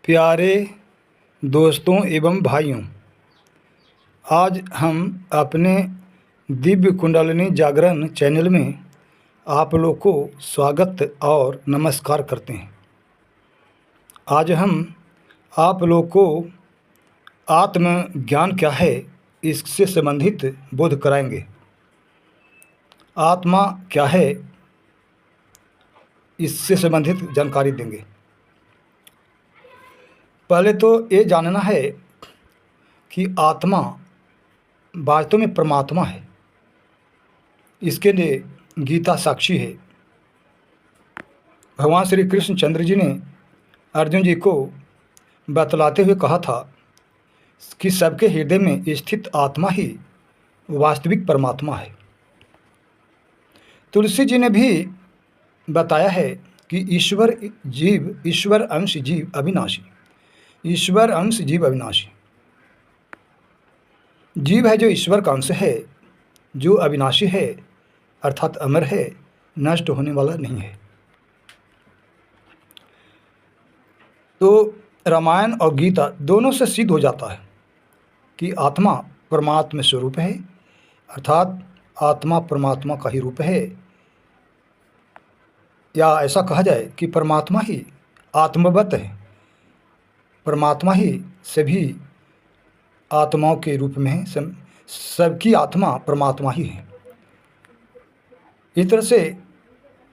प्यारे दोस्तों एवं भाइयों, आज हम अपने दिव्य कुंडलिनी जागरण चैनल में आप लोग को स्वागत और नमस्कार करते हैं। आज हम आप लोग को आत्मज्ञान क्या है इससे संबंधित बोध कराएंगे। आत्मा क्या है इससे संबंधित जानकारी देंगे। पहले तो ये जानना है कि आत्मा वास्तव में परमात्मा है। इसके लिए गीता साक्षी है। भगवान श्री कृष्ण चंद्र जी ने अर्जुन जी को बतलाते हुए कहा था कि सबके हृदय में स्थित आत्मा ही वास्तविक परमात्मा है। तुलसी जी ने भी बताया है कि ईश्वर अंश जीव अविनाशी। ईश्वर अंश जीव अविनाशी। जीव है जो ईश्वर का अंश है, जो अविनाशी है अर्थात अमर है, नष्ट होने वाला नहीं है। तो रामायण और गीता दोनों से सिद्ध हो जाता है कि आत्मा परमात्मा स्वरूप है, अर्थात आत्मा परमात्मा का ही रूप है, या ऐसा कहा जाए कि परमात्मा ही आत्मवत है। परमात्मा ही सभी आत्माओं के रूप में है। सबकी आत्मा परमात्मा ही है। इस तरह से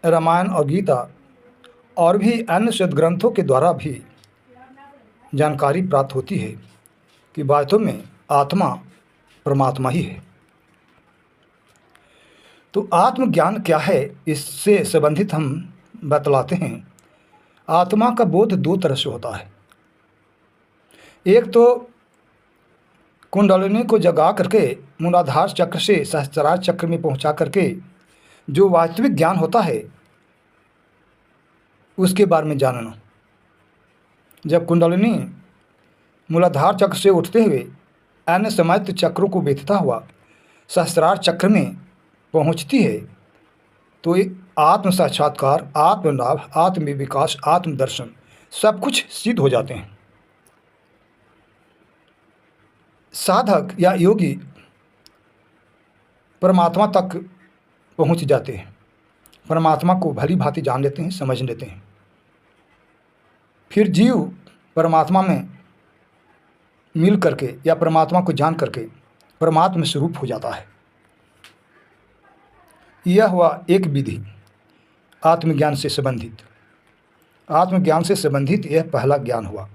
रामायण और गीता और भी अन्य सद्ग्रंथों के द्वारा भी जानकारी प्राप्त होती है कि वास्तव में आत्मा परमात्मा ही है। तो आत्मज्ञान क्या है इससे संबंधित हम बतलाते हैं। आत्मा का बोध दो तरह से होता है। एक तो कुंडलिनी को जगा करके मूलाधार चक्र से सहस्त्रार चक्र में पहुंचा करके जो वास्तविक ज्ञान होता है उसके बारे में जानना। जब कुंडलिनी मूलाधार चक्र से उठते हुए अन्य समस्त चक्रों को बीतता हुआ सहस्त्रार चक्र में पहुंचती है तो एक आत्म साक्षात्कार, आत्मलाभ, आत्म विकास, आत्मदर्शन सब कुछ सिद्ध हो जाते हैं। साधक या योगी परमात्मा तक पहुंच जाते हैं, परमात्मा को भली भांति जान लेते हैं, समझ लेते हैं। फिर जीव परमात्मा में मिल करके या परमात्मा को जान करके परमात्मा स्वरूप हो जाता है। यह हुआ एक विधि आत्मज्ञान से संबंधित। आत्मज्ञान से संबंधित यह पहला ज्ञान हुआ।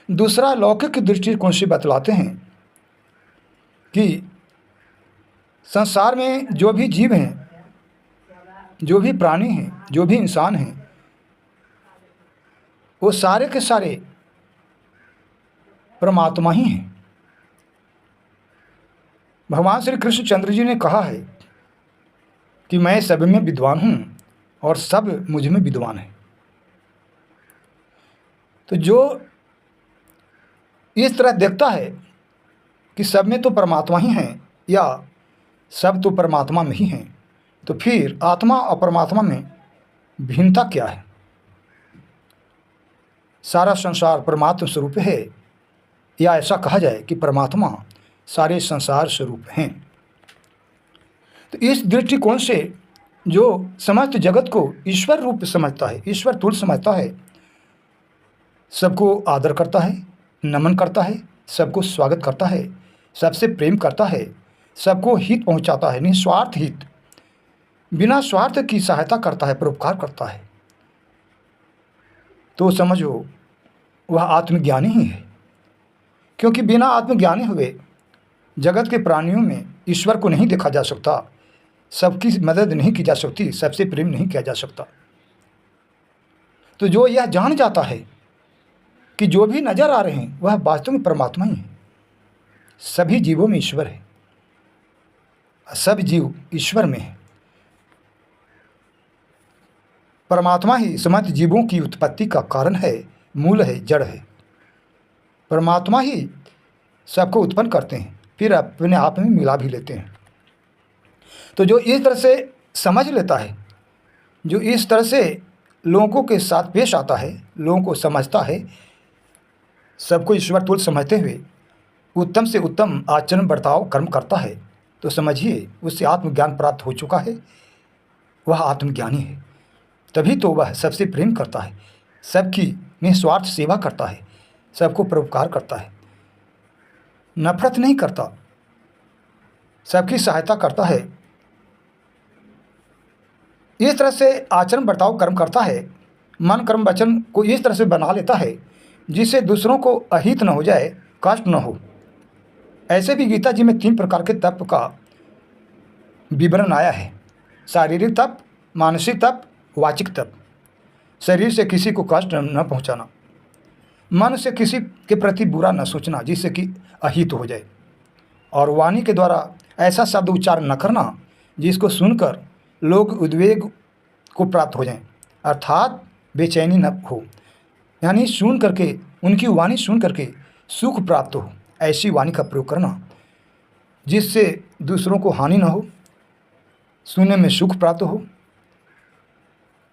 दूसरा लौकिक दृष्टिकोण से बतलाते हैं कि संसार में जो भी जीव हैं, जो भी प्राणी हैं, जो भी इंसान हैं, वो सारे के सारे परमात्मा ही हैं। भगवान श्री कृष्ण चंद्र जी ने कहा है कि मैं सब में विद्वान हूँ और सब मुझ में विद्वान है। तो जो इस तरह देखता है कि सब में तो परमात्मा ही हैं या सब तो परमात्मा में ही हैं, तो फिर आत्मा और परमात्मा में भिन्नता क्या है? सारा संसार परमात्मा स्वरूप है, या ऐसा कहा जाए कि परमात्मा सारे संसार स्वरूप हैं। तो इस दृष्टिकोण से जो समस्त जगत को ईश्वर रूप समझता है, ईश्वर तुल्य समझता है, सबको आदर करता है, नमन करता है, सबको स्वागत करता है, सबसे प्रेम करता है, सबको हित पहुंचाता है, निस्वार्थ हित, बिना स्वार्थ की सहायता करता है, परोपकार करता है, तो समझो वह आत्मज्ञानी ही है। क्योंकि बिना आत्मज्ञानी हुए जगत के प्राणियों में ईश्वर को नहीं देखा जा सकता, सबकी मदद नहीं की जा सकती, सबसे प्रेम नहीं किया जा सकता। तो जो यह जान जाता है कि जो भी नजर आ रहे हैं वह वास्तव में परमात्मा ही है। सभी जीवों में ईश्वर है, सब जीव ईश्वर में है। परमात्मा ही समस्त जीवों की उत्पत्ति का कारण है, मूल है, जड़ है। परमात्मा ही सबको उत्पन्न करते हैं, फिर अपने आप में मिला भी लेते हैं। तो जो इस तरह से समझ लेता है, जो इस तरह से लोगों के साथ पेश आता है, लोगों को समझता है, सबको ईश्वर तुल्य समझते हुए उत्तम से उत्तम आचरण बर्ताव कर्म करता है, तो समझिए उससे आत्मज्ञान प्राप्त हो चुका है, वह आत्मज्ञानी है। तभी तो वह सबसे प्रेम करता है, सबकी निस्वार्थ सेवा करता है, सबको परोपकार करता है, नफरत नहीं करता, सबकी सहायता करता है। इस तरह से आचरण बर्ताव कर्म करता है, मन कर्म वचन को इस तरह से बना लेता है जिससे दूसरों को अहित न हो जाए, कष्ट न हो। ऐसे भी गीता जी में 3 प्रकार के तप का विवरण आया है: शारीरिक तप, मानसिक तप, वाचिक तप। शरीर से किसी को कष्ट न पहुंचाना, मन से किसी के प्रति बुरा न सोचना जिससे कि अहित हो जाए, और वाणी के द्वारा ऐसा शब्द उच्चारण न करना जिसको सुनकर लोग उद्वेग को प्राप्त हो जाएं, अर्थात बेचैनी न हो, यानी सुन करके उनकी वाणी सुन करके सुख प्राप्त हो। ऐसी वाणी का प्रयोग करना जिससे दूसरों को हानि न हो, सुनने में सुख प्राप्त हो,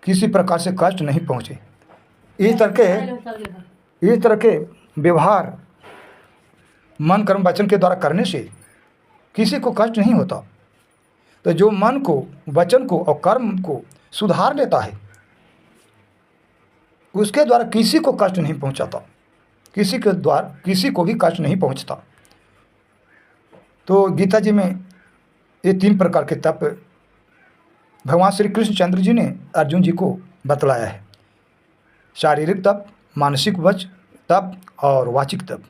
किसी प्रकार से कष्ट नहीं पहुँचे। इस तरह के व्यवहार मन कर्म वचन के द्वारा करने से किसी को कष्ट नहीं होता। तो जो मन को, वचन को और कर्म को सुधार लेता है, उसके द्वारा किसी को कष्ट नहीं पहुंचाता, किसी के द्वारा किसी को भी कष्ट नहीं पहुंचता। तो गीता जी में ये 3 प्रकार के तप भगवान श्री कृष्णचंद्र जी ने अर्जुन जी को बतलाया है: शारीरिक तप, मानसिक वच तप और वाचिक तप।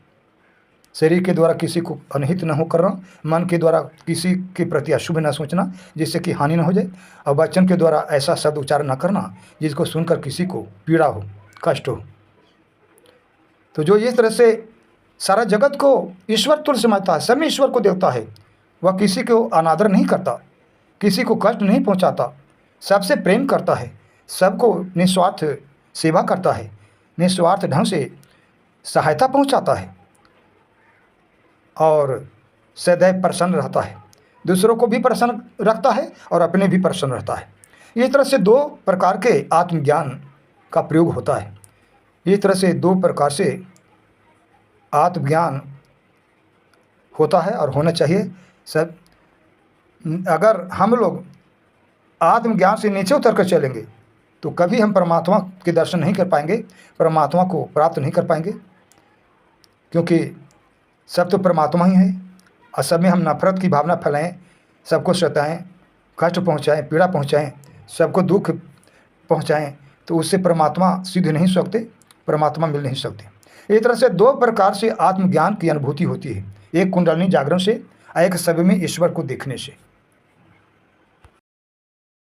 शरीर के द्वारा किसी को अनहित न हो करना, मन के द्वारा किसी के प्रति अशुभ न सोचना जिससे कि हानि न हो जाए, और वचन के द्वारा ऐसा शब्द उच्चारण न करना जिसको सुनकर किसी को पीड़ा हो, कष्ट हो। तो जो इस तरह से सारा जगत को ईश्वर तुल्य समझता है, सब में ईश्वर को देखता है, वह किसी को अनादर नहीं करता, किसी को कष्ट नहीं पहुंचाता, सबसे प्रेम करता है, सबको निस्वार्थ सेवा करता है, निस्वार्थ ढंग से सहायता पहुंचाता है और सदैव प्रसन्न रहता है, दूसरों को भी प्रसन्न रखता है और अपने भी प्रसन्न रहता है। इस तरह से 2 प्रकार के आत्मज्ञान का प्रयोग होता है। इस तरह से 2 प्रकार से आत्मज्ञान होता है और होना चाहिए सब। अगर हम लोग आत्मज्ञान से नीचे उतर कर चलेंगे तो कभी हम परमात्मा के दर्शन नहीं कर पाएंगे, परमात्मा को प्राप्त नहीं कर पाएंगे, क्योंकि सब तो परमात्मा ही है। और सब में हम नफरत की भावना फैलाएं, सबको सताएं, कष्ट पहुंचाएं, पीड़ा पहुंचाएं, सबको दुख पहुंचाएं, तो उससे परमात्मा सिद्ध नहीं सकते, परमात्मा मिल नहीं सकते। इस तरह से 2 प्रकार से आत्मज्ञान की अनुभूति होती है: एक कुंडलिनी जागरण से, एक सब में ईश्वर को देखने से।